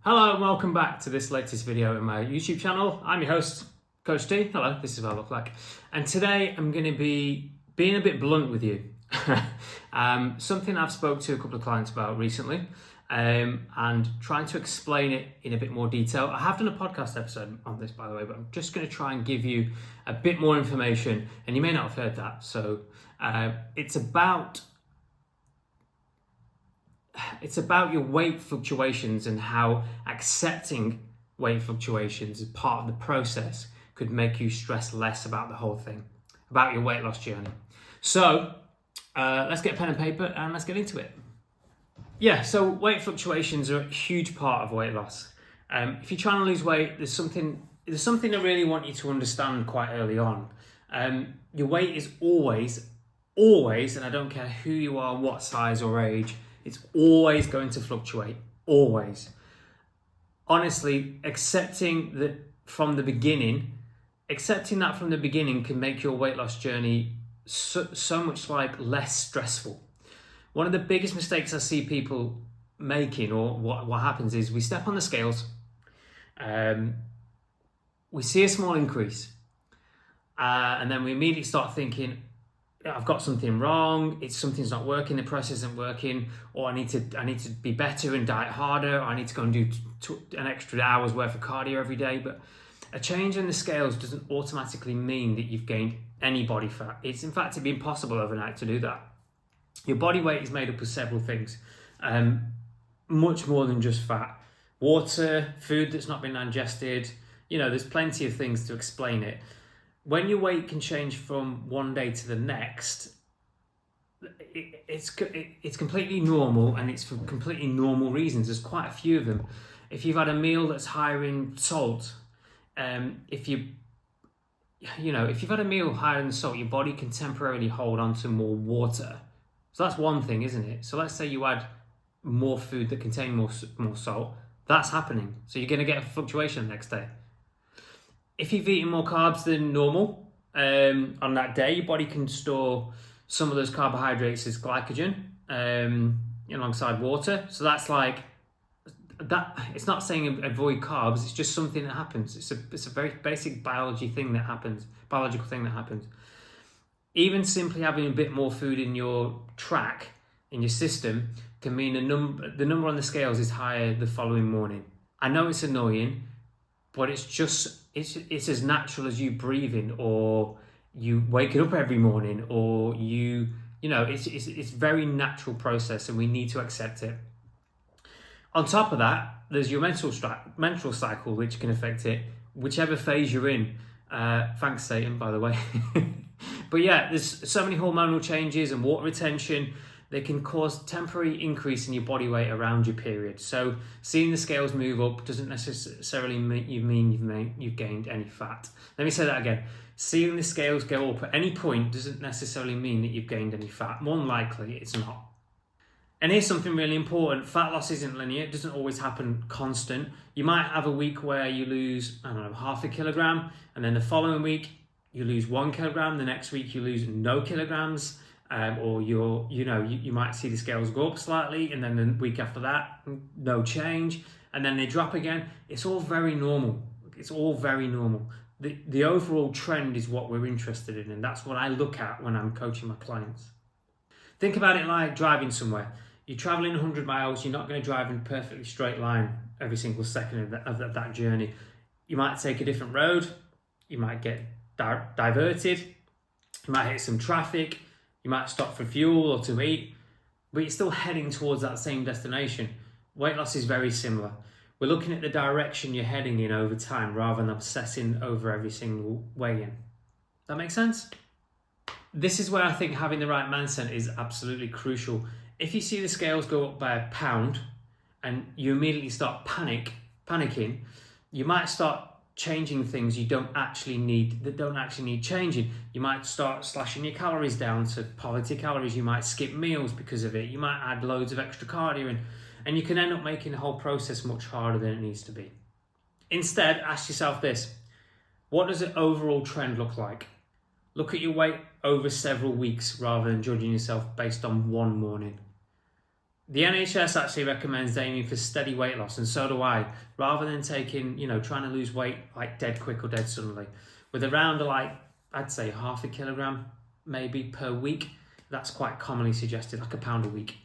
Hello and welcome back to this latest video in my YouTube channel. I'm your host, Coach T. Hello, this is what I look like. And today I'm going to be being a bit blunt with you. Something I've spoke to a couple of clients about recently and trying to explain it in a bit more detail. I have done a podcast episode on this, by the way, but I'm just going to try and give you a bit more information, and you may not have heard that. So it's about your weight fluctuations and how accepting weight fluctuations as part of the process could make you stress less about the whole thing, about your weight loss journey. So let's get pen and paper and let's get into it. Yeah, so weight fluctuations are a huge part of weight loss. If you're trying to lose weight, there's something I really want you to understand quite early on. Your weight is always, and I don't care who you are, what size or age, it's always going to fluctuate, always. Honestly, accepting that from the beginning can make your weight loss journey so much less stressful. One of the biggest mistakes I see people making, or what happens is we step on the scales, we see a small increase, and then we immediately start thinking, I've got something wrong, something's not working, the process isn't working, or I need to be better and diet harder, or I need to go and do an extra hour's worth of cardio every day. But a change in the scales doesn't automatically mean that you've gained any body fat. It's in fact, it'd be impossible overnight to do that. Your body weight is made up of several things, much more than just fat. Water, food that's not been digested, there's plenty of things to explain it. When your weight can change from one day to the next, it's completely normal, and it's for completely normal reasons. There's quite a few of them. If you've had a meal that's higher in salt, if you've had a meal higher in salt, your body can temporarily hold on to more water. So that's one thing, isn't it? So let's say you add more food that contain more salt. That's happening. So you're going to get a fluctuation the next day. If you've eaten more carbs than normal on that day, your body can store some of those carbohydrates as glycogen alongside water. So that's like that. It's not saying avoid carbs. It's just something that happens. It's a very basic biological thing that happens. Even simply having a bit more food in your track, in your system, can mean the number on the scales is higher the following morning. I know it's annoying, but it's as natural as you breathing, or you waking up every morning, or it's very natural process, and we need to accept it. On top of that, there's your menstrual cycle, which can affect it, whichever phase you're in. Thanks, Satan, by the way. But yeah, there's so many hormonal changes and water retention. They can cause temporary increase in your body weight around your period. So seeing the scales move up doesn't necessarily mean you've gained any fat. Let me say that again. Seeing the scales go up at any point doesn't necessarily mean that you've gained any fat. More than likely, it's not. And here's something really important. Fat loss isn't linear. It doesn't always happen constant. You might have a week where you lose, half a kilogram, and then the following week you lose 1 kilogram. The next week you lose no kilograms. Or you might see the scales go up slightly, and then the week after that, no change, and then they drop again. It's all very normal. The overall trend is what we're interested in, and that's what I look at when I'm coaching my clients. Think about it like driving somewhere. You're traveling 100 miles, you're not going to drive in a perfectly straight line every single second of that journey. You might take a different road, you might get diverted, you might hit some traffic, you might stop for fuel or to eat, but you're still heading towards that same destination. Weight loss is very similar. We're looking at the direction you're heading in over time rather than obsessing over every single weigh-in. That makes sense? This is where I think having the right mindset is absolutely crucial. If you see the scales go up by a pound and you immediately start panicking, you might start changing things that don't actually need changing. You might start slashing your calories down to poverty calories. You might skip meals because of it. You might add loads of extra cardio in, and you can end up making the whole process much harder than it needs to be. Instead, ask yourself this: what does the overall trend look like? Look at your weight over several weeks rather than judging yourself based on one morning. The NHS actually recommends aiming for steady weight loss, and so do I, rather than taking, trying to lose weight like dead quick or dead suddenly. With around like, I'd say half a kilogram maybe per week, that's quite commonly suggested, like a pound a week.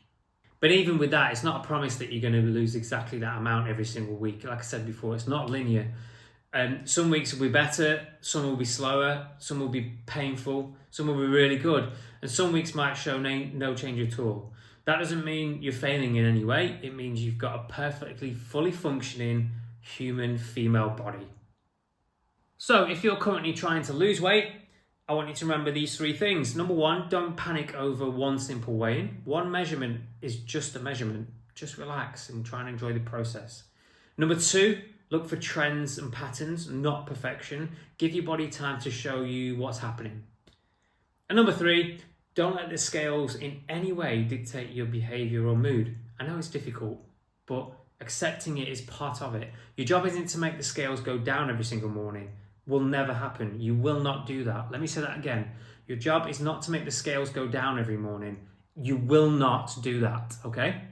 But even with that, it's not a promise that you're going to lose exactly that amount every single week. Like I said before, it's not linear. Some weeks will be better, some will be slower, some will be painful, some will be really good, and some weeks might show no change at all. That doesn't mean you're failing in any way. It means you've got a perfectly fully functioning human female body. So if you're currently trying to lose weight, I want you to remember these 3 things. Number 1, don't panic over one simple weigh-in. One measurement is just a measurement. Just relax and try and enjoy the process. Number 2, look for trends and patterns, not perfection. Give your body time to show you what's happening. And number 3, don't let the scales in any way dictate your behavior or mood. I know it's difficult, but accepting it is part of it. Your job isn't to make the scales go down every single morning. Will never happen. You will not do that. Let me say that again. Your job is not to make the scales go down every morning. You will not do that, okay?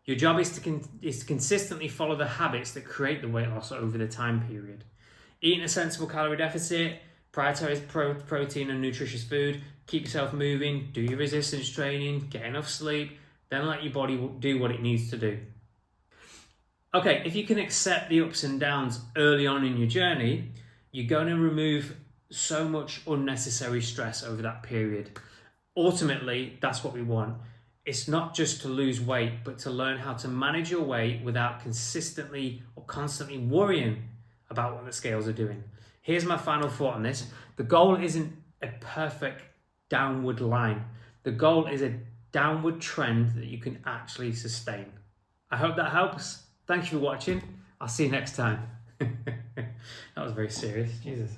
Your job is to consistently follow the habits that create the weight loss over the time period. Eating a sensible calorie deficit, prioritize protein and nutritious food, keep yourself moving, do your resistance training, get enough sleep, then let your body do what it needs to do. Okay, if you can accept the ups and downs early on in your journey, you're going to remove so much unnecessary stress over that period. Ultimately, that's what we want. It's not just to lose weight, but to learn how to manage your weight without consistently or constantly worrying about what the scales are doing. Here's my final thought on this. The goal isn't a perfect downward line. The goal is a downward trend that you can actually sustain. I hope that helps. Thank you for watching. I'll see you next time. That was very serious. Jesus.